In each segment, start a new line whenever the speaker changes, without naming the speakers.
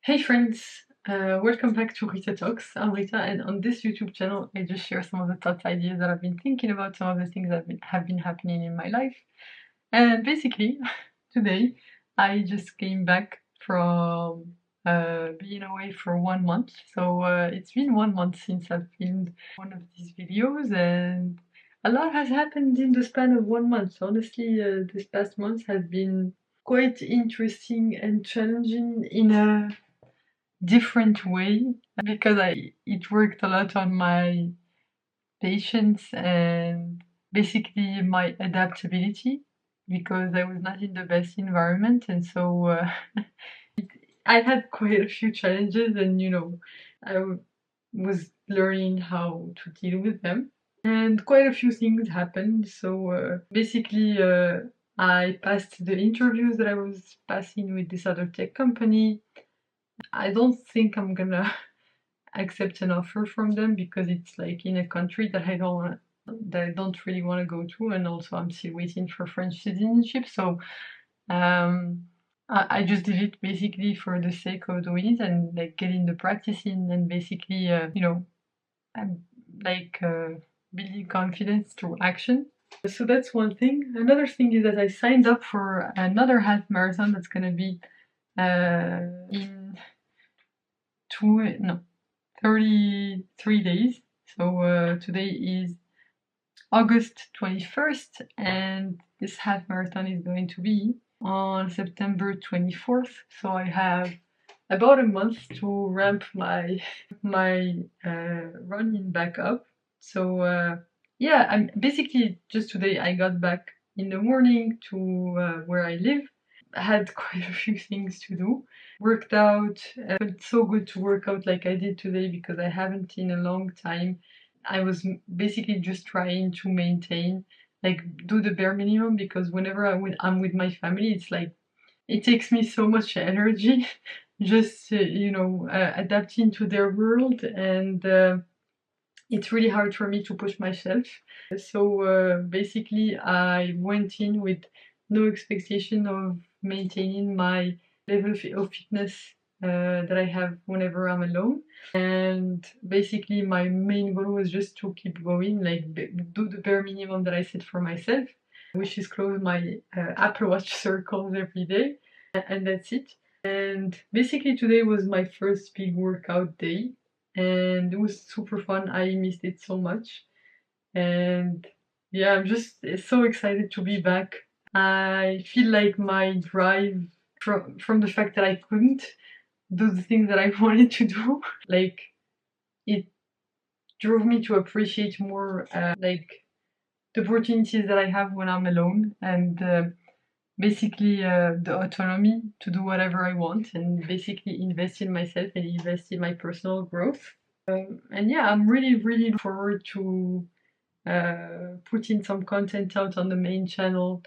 Hey friends, welcome back to Rita Talks. I'm Rita, and on this YouTube channel, I just share some of the thoughts, ideas that I've been thinking about, some of the things that have been happening in my life. And basically, today, I just came back from being away for 1 month. So it's been 1 month since I've filmed one of these videos, and a lot has happened in the span of 1 month. Honestly, this past month has been quite interesting and challenging in a different way because it worked a lot on my patience and basically my adaptability because I was not in the best environment, and so I had quite a few challenges, and was learning how to deal with them, and quite a few things happened. So basically I passed the interviews that I was passing with this other tech company. I don't think I'm gonna accept an offer from them because it's like in a country that I don't really want to go to, and also I'm still waiting for French citizenship. So um, I just did it basically for the sake of doing it and like getting the practice in, and basically I'm like building confidence through action. So that's one thing. Another thing is that I signed up for another half marathon that's gonna be in 33 days. So today is August 21st, and this half marathon is going to be on September 24th. So I have about a month to ramp my running back up. So yeah, I'm basically just today I got back in the morning to where I live. I had quite a few things to do. Worked out. Felt so good to work out like I did today because I haven't in a long time. I was basically just trying to maintain, like, do the bare minimum because whenever I'm with my family, it's like it takes me so much energy just adapting to their world, and it's really hard for me to push myself. So basically, I went in with no expectation of maintaining my level of fitness that I have whenever I'm alone. And basically, my main goal was just to keep going, like do the bare minimum that I set for myself, which is close my Apple Watch circles every day, and that's it. And basically, today was my first big workout day, and it was super fun. I missed it so much. And yeah, I'm just so excited to be back. I feel like my drive from the fact that I couldn't do the things that I wanted to do, like it drove me to appreciate more like the opportunities that I have when I'm alone, and basically the autonomy to do whatever I want and basically invest in myself and invest in my personal growth. And yeah, I'm really, really looking forward to putting some content out on the main channel.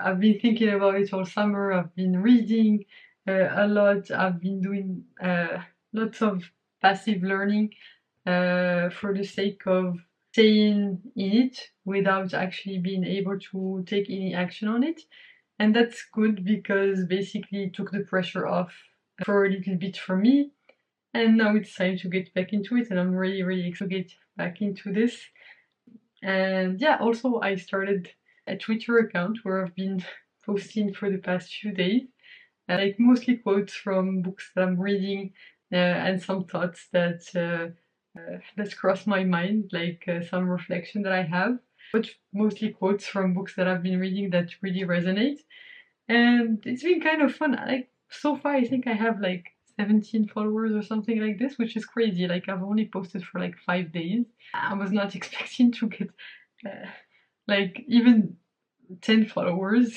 I've been thinking about it all summer. I've been reading a lot. I've been doing lots of passive learning for the sake of staying in it without actually being able to take any action on it. And that's good because basically it took the pressure off for a little bit for me. And now it's time to get back into it, and I'm really, really excited to get back into this. And yeah, also I started a Twitter account where I've been posting for the past few days, like mostly quotes from books that I'm reading, and some thoughts that cross my mind, like some reflection that I have, but mostly quotes from books that I've been reading that really resonate. And it's been kind of fun. Like so far, I think I have like 17 followers or something like this, which is crazy. Like I've only posted for like 5 days. I was not expecting to get like even 10 followers.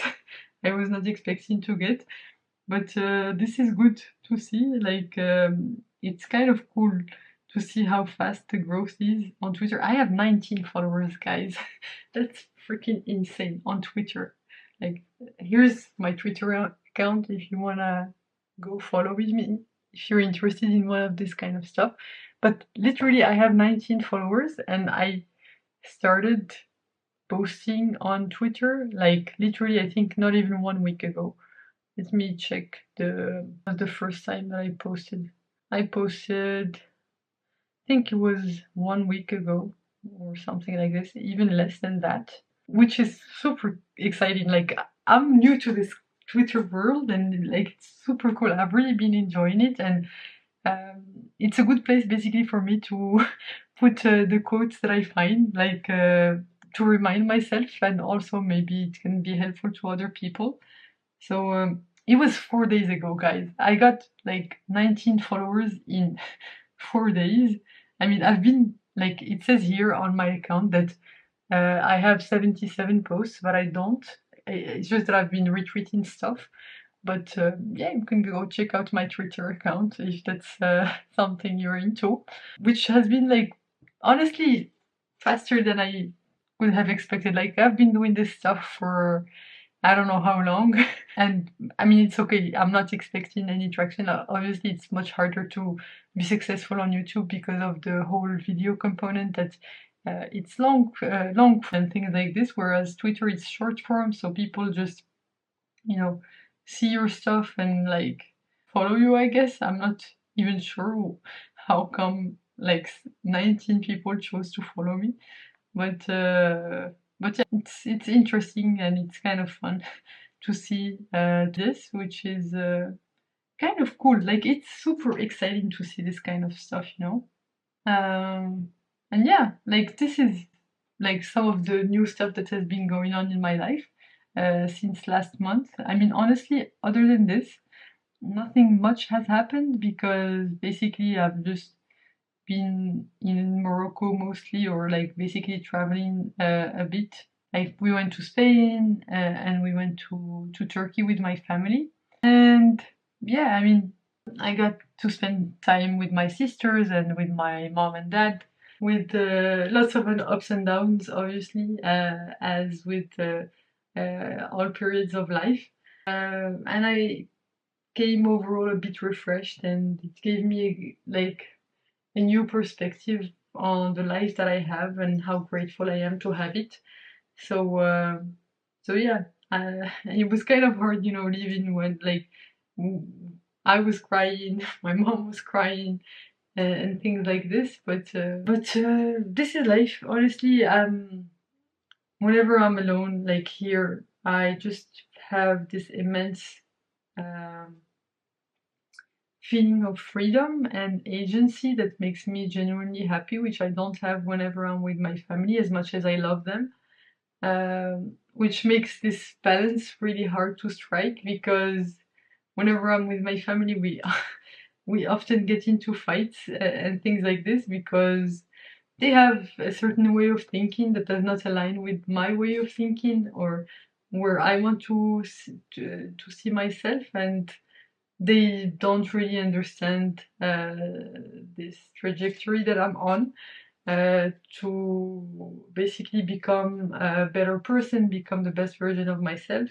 I was not expecting to get, but this is good to see. Like it's kind of cool to see how fast the growth is on Twitter. I have 19 followers, guys. That's freaking insane on Twitter. Like, here's my Twitter account if you wanna go follow with me if you're interested in one of this kind of stuff. But literally, I have 19 followers, and I started posting on Twitter like literally, I think not even 1 week ago. let me check the first time that I posted. I posted, I think it was 1 week ago or something like this, even less than that, which is super exciting. Like, I'm new to this Twitter world, and like it's super cool. I've really been enjoying it, and it's a good place basically for me to put the quotes that I find, like to remind myself, and also maybe it can be helpful to other people. So it was 4 days ago, guys. I got like 19 followers in 4 days. I mean, I've been like, it says here on my account that I have 77 posts, but I don't. It's just that I've been retweeting stuff. But yeah, you can go check out my Twitter account if that's something you're into, which has been like honestly faster than I would have expected. Like, I've been doing this stuff for I don't know how long. And I mean, it's okay. I'm not expecting any traction. Obviously, it's much harder to be successful on YouTube because of the whole video component that it's long and things like this. Whereas Twitter, it's short form, so people just, you know, see your stuff and like follow you, I guess. I'm not even sure how come like 19 people chose to follow me. But yeah, it's interesting and it's kind of fun to see this, which is kind of cool. Like, it's super exciting to see this kind of stuff, you know. And yeah, like this is like some of the new stuff that has been going on in my life since last month. I mean, honestly, other than this, nothing much has happened because basically I've just been in Morocco mostly, or like basically traveling a bit. Like, we went to Spain and we went to Turkey with my family. And yeah, I mean, I got to spend time with my sisters and with my mom and dad, with lots of ups and downs, obviously, as with all periods of life. And I came overall a bit refreshed, and it gave me like a new perspective on the life that I have and how grateful I am to have it. So, so yeah, it was kind of hard, you know, leaving when like I was crying, my mom was crying, and things like this. But this is life. Honestly, whenever I'm alone, like here, I just have this immense um, feeling of freedom and agency that makes me genuinely happy, which I don't have whenever I'm with my family, as much as I love them. Which makes this balance really hard to strike, because whenever I'm with my family, we we often get into fights and things like this, because they have a certain way of thinking that does not align with my way of thinking, or where I want to see myself, and they don't really understand this trajectory that I'm on, to basically become a better person, become the best version of myself.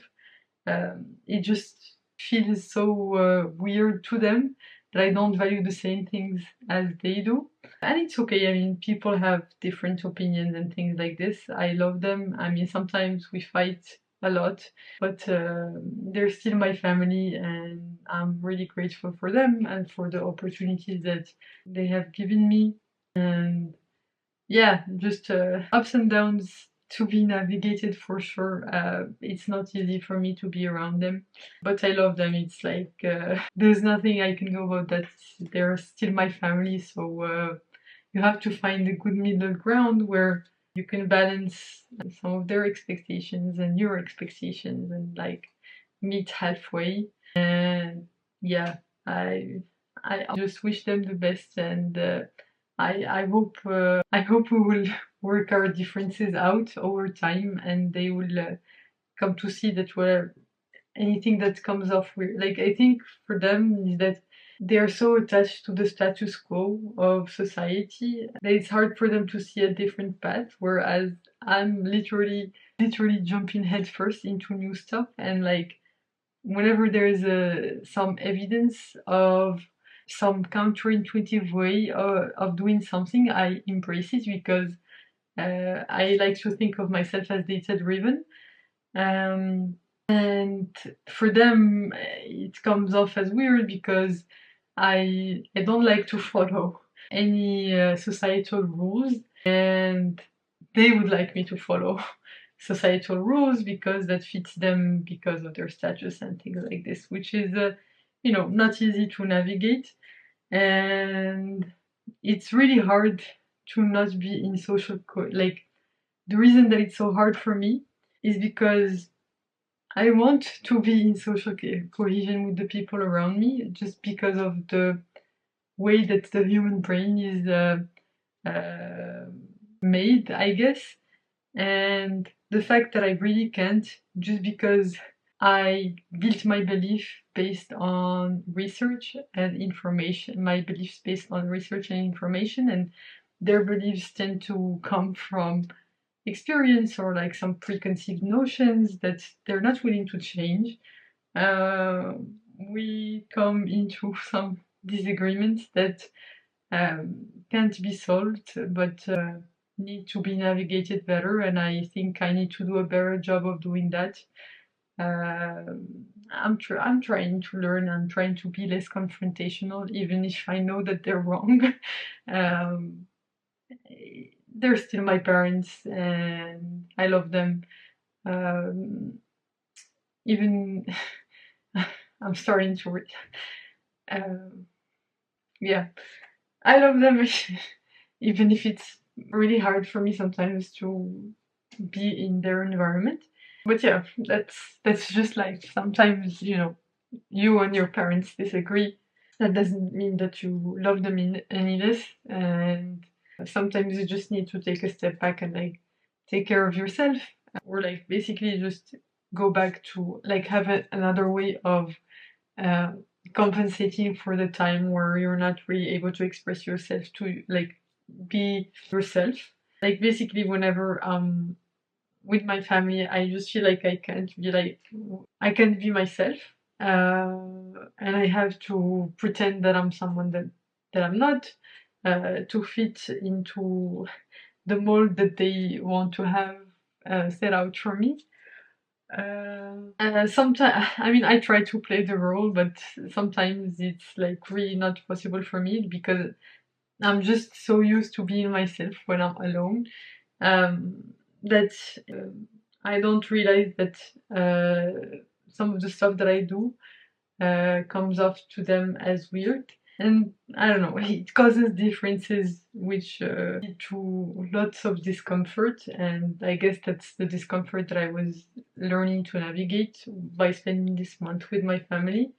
It just feels so weird to them that I don't value the same things as they do. And it's okay. I mean, people have different opinions and things like this. I love them. I mean, sometimes we fight a lot, but they're still my family, and I'm really grateful for them and for the opportunities that they have given me. And yeah, just ups and downs to be navigated for sure. It's not easy for me to be around them, but I love them. It's like there's nothing I can go about that. They're still my family, so you have to find a good middle ground where you can balance some of their expectations and your expectations, and like meet halfway. And yeah, I just wish them the best, and I hope we will work our differences out over time, and they will come to see that we're anything that comes off weird. Like, I think for them is that they are so attached to the status quo of society that it's hard for them to see a different path, whereas I'm literally jumping headfirst into new stuff. And like, whenever there is some evidence of some counterintuitive way of doing something, I embrace it, because I like to think of myself as data driven. Um, And for them, it comes off as weird because I don't like to follow any societal rules, and they would like me to follow societal rules because that fits them because of their status and things like this, which is not easy to navigate. And it's really hard to not be in like, the reason that it's so hard for me is because I want to be in social cohesion with the people around me, just because of the way that the human brain is uh, made, I guess. And the fact that I really can't, just because I built my belief based on research and information, my beliefs based on research and information, and their beliefs tend to come from experience or like some preconceived notions that they're not willing to change. Uh, we come into some disagreements that can't be solved, but need to be navigated better. And I think I need to do a better job of doing that. I'm trying to learn. I'm trying to be less confrontational, even if I know that they're wrong. um, they're still my parents, and I love them. Um, even I'm starting to. Um, yeah, I love them, even if it's really hard for me sometimes to be in their environment. But yeah, that's just life. Sometimes you and your parents disagree. That doesn't mean that you love them in any less, and sometimes you just need to take a step back and like take care of yourself, or like basically just go back to like have another way of uh, compensating for the time where you're not really able to express yourself, to like be yourself. Like basically whenever with my family, I just feel like I can't be myself, and I have to pretend that I'm someone that I'm not, to fit into the mold that they want to have set out for me. Sometimes, I mean, I try to play the role, but sometimes it's like really not possible for me because I'm just so used to being myself when I'm alone, that I don't realize that some of the stuff that I do comes off to them as weird. And I don't know, it causes differences which lead to lots of discomfort. And I guess that's the discomfort that I was learning to navigate by spending this month with my family.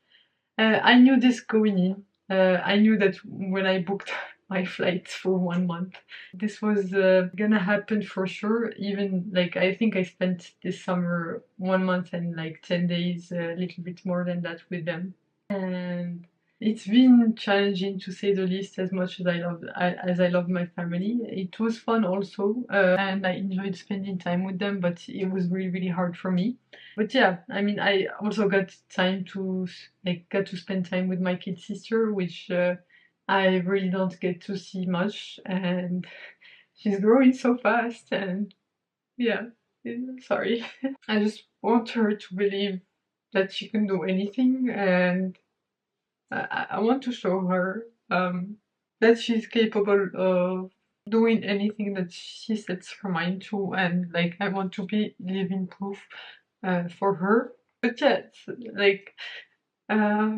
I knew this going in. I knew that when I booked my flights for 1 month, this was gonna happen for sure. Even like I think I spent this summer 1 month and like 10 days, a little bit more than that with them. And it's been challenging to say the least. As much as I love my family, it was fun also, and I enjoyed spending time with them. But it was really hard for me. But yeah, I mean, I also got time to like got to spend time with my kid sister, which I really don't get to see much, and she's growing so fast. And yeah, sorry. I just want her to believe that she can do anything, and I want to show her that she's capable of doing anything that she sets her mind to, and like I want to be living proof for her. But yeah, it's like uh,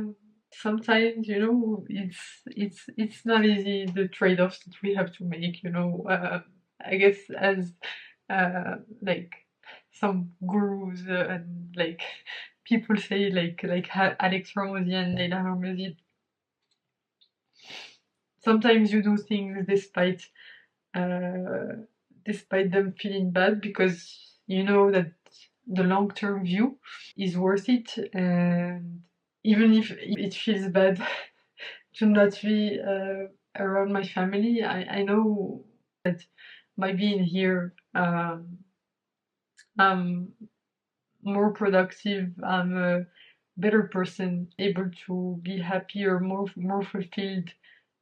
sometimes it's not easy, the trade-offs that we have to make. I guess as like some gurus and like people say, Alex Ramosi and Leila Ramosi, sometimes you do things uh, despite them feeling bad because you know that the long-term view is worth it, and even if it feels bad to not be around my family, I know that by being here, I'm more productive, I'm a better person, able to be happier, more fulfilled,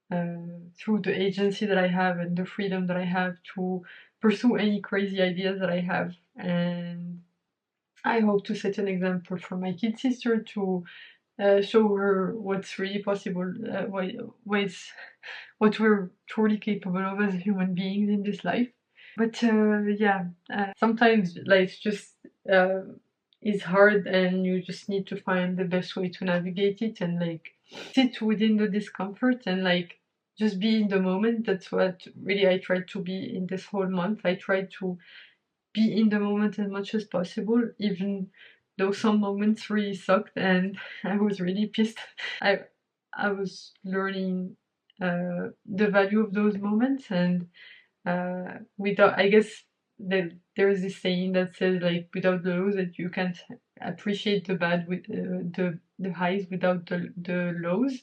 through the agency that I have and the freedom that I have to pursue any crazy ideas that I have. And I hope to set an example for my kid sister to show her what's really possible, what we're truly capable of as human beings in this life. But yeah, sometimes life just uh, is hard, and you just need to find the best way to navigate it and like sit within the discomfort and like just be in the moment. That's what really I tried to be in this whole month. I tried to be in the moment as much as possible, even though some moments really sucked and I was really pissed. I I was learning the value of those moments, and without, I guess that there is this saying that says like without the lows that you can't appreciate the bad with the highs without the lows.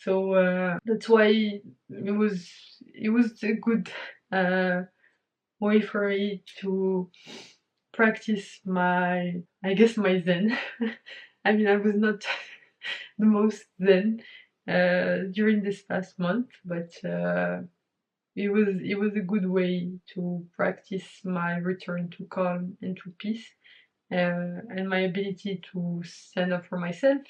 So that's why it was a good uh, way for me to practice my, I guess, my Zen. I mean, I was not the most Zen during this past month, but it was a good way to practice my return to calm and to peace, and my ability to stand up for myself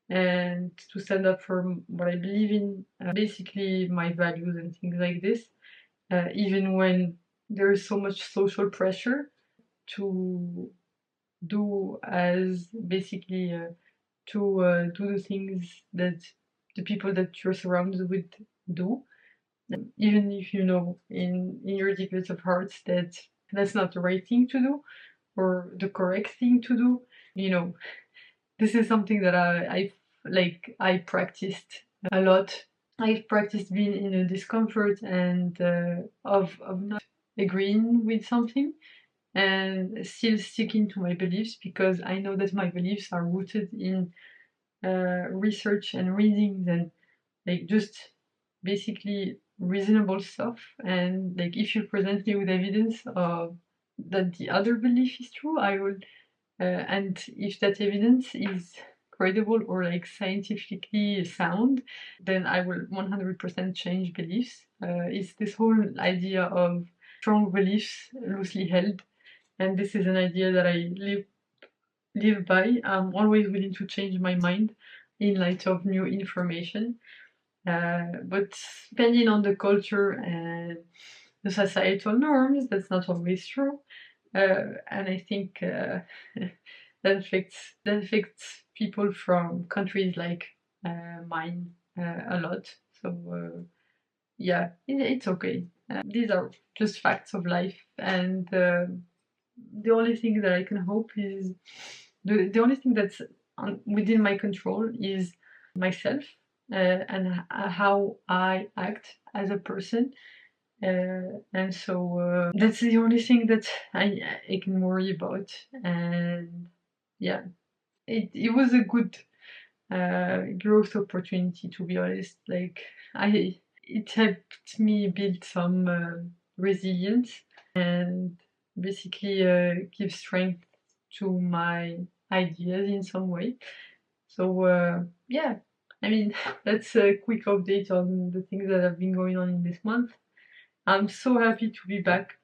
and to stand up for what I believe in, basically my values and things like this, even when there is so much social pressure to do as basically do the things that the people that you're surrounded with do, even if you know in your deepest of hearts that that's not the right thing to do or the correct thing to do. You know, this is something that I practiced a lot. I've practiced being in a discomfort and of not agreeing with something and still sticking to my beliefs, because I know that my beliefs are rooted in research and readings and like just basically reasonable stuff. And like if you present me with evidence of that the other belief is true, I will and if that evidence is credible or like scientifically sound, then I will 100% change beliefs. It's this whole idea of strong beliefs loosely held, and this is an idea that I live by. I'm always willing to change my mind in light of new information. But depending on the culture and the societal norms, that's not always true. And I think that affects people from countries like mine a lot. So yeah, it's okay. These are just facts of life, and the only thing that I can hope is the only thing that's within my control is myself, and how I act as a person. And so that's the only thing that I can worry about. And yeah, it was a good growth opportunity, to be honest. Like it helped me build some resilience and basically give strength to my ideas in some way. So yeah, I mean that's a quick update on the things that have been going on in this month. I'm so happy to be back,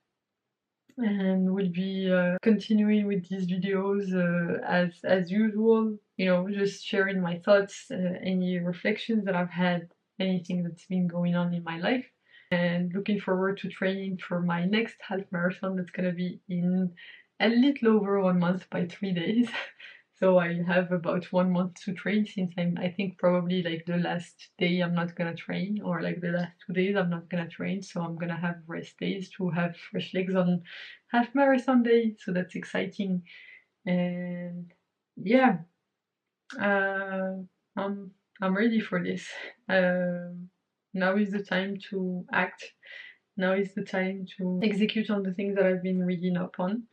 and we'll be continuing with these videos as usual. You know, just sharing my thoughts, any reflections that I've had, anything that's been going on in my life, and looking forward to training for my next half marathon that's gonna be in a little over 1 month by 3 days. So I have about 1 month to train, since I think probably like the last day I'm not gonna train, or like the last 2 days I'm not gonna train. So I'm gonna have rest days to have fresh legs on half marathon day. So that's exciting. And yeah, uh, I'm ready for this. Now is the time to act. Now is the time to execute on the things that I've been reading up on.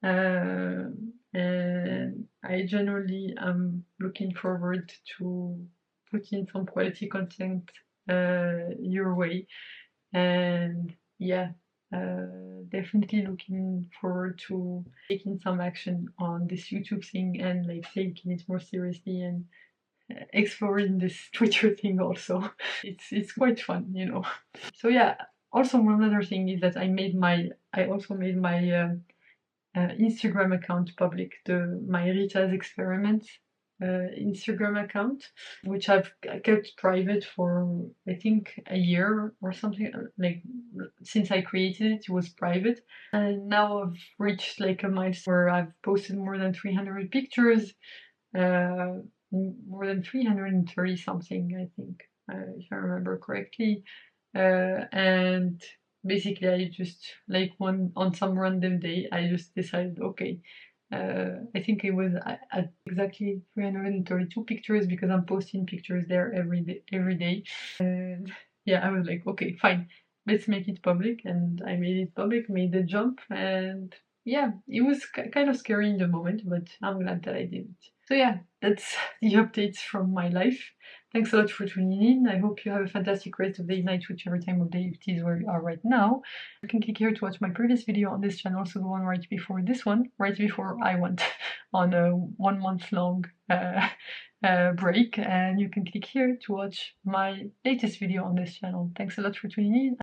And I generally am looking forward to putting some quality content your way. And yeah, definitely looking forward to taking some action on this YouTube thing and like taking it more seriously, and exploring this Twitter thing also. It's quite fun, you know. So yeah. Also, one other thing is that I also made my Instagram account public, my Rita's Experiments Instagram account, which I've kept private for I think a year or something. Like since I created it, it was private, and now I've reached like a milestone where I've posted more than 300 pictures, more than 330 something, I think, if I remember correctly. And basically, I just like on some random day, I just decided, okay, I think it was at exactly 332 pictures because I'm posting pictures there every day. And yeah, I was like, okay, fine, let's make it public. And I made it public, made the jump, and yeah, it was kind of scary in the moment, but I'm glad that I did it. So yeah, that's the updates from my life. Thanks a lot for tuning in. I hope you have a fantastic rest of the night, whichever time of day it is where you are right now. You can click here to watch my previous video on this channel, so the one right before this one, right before I went on a 1 month long break. And you can click here to watch my latest video on this channel. Thanks a lot for tuning in.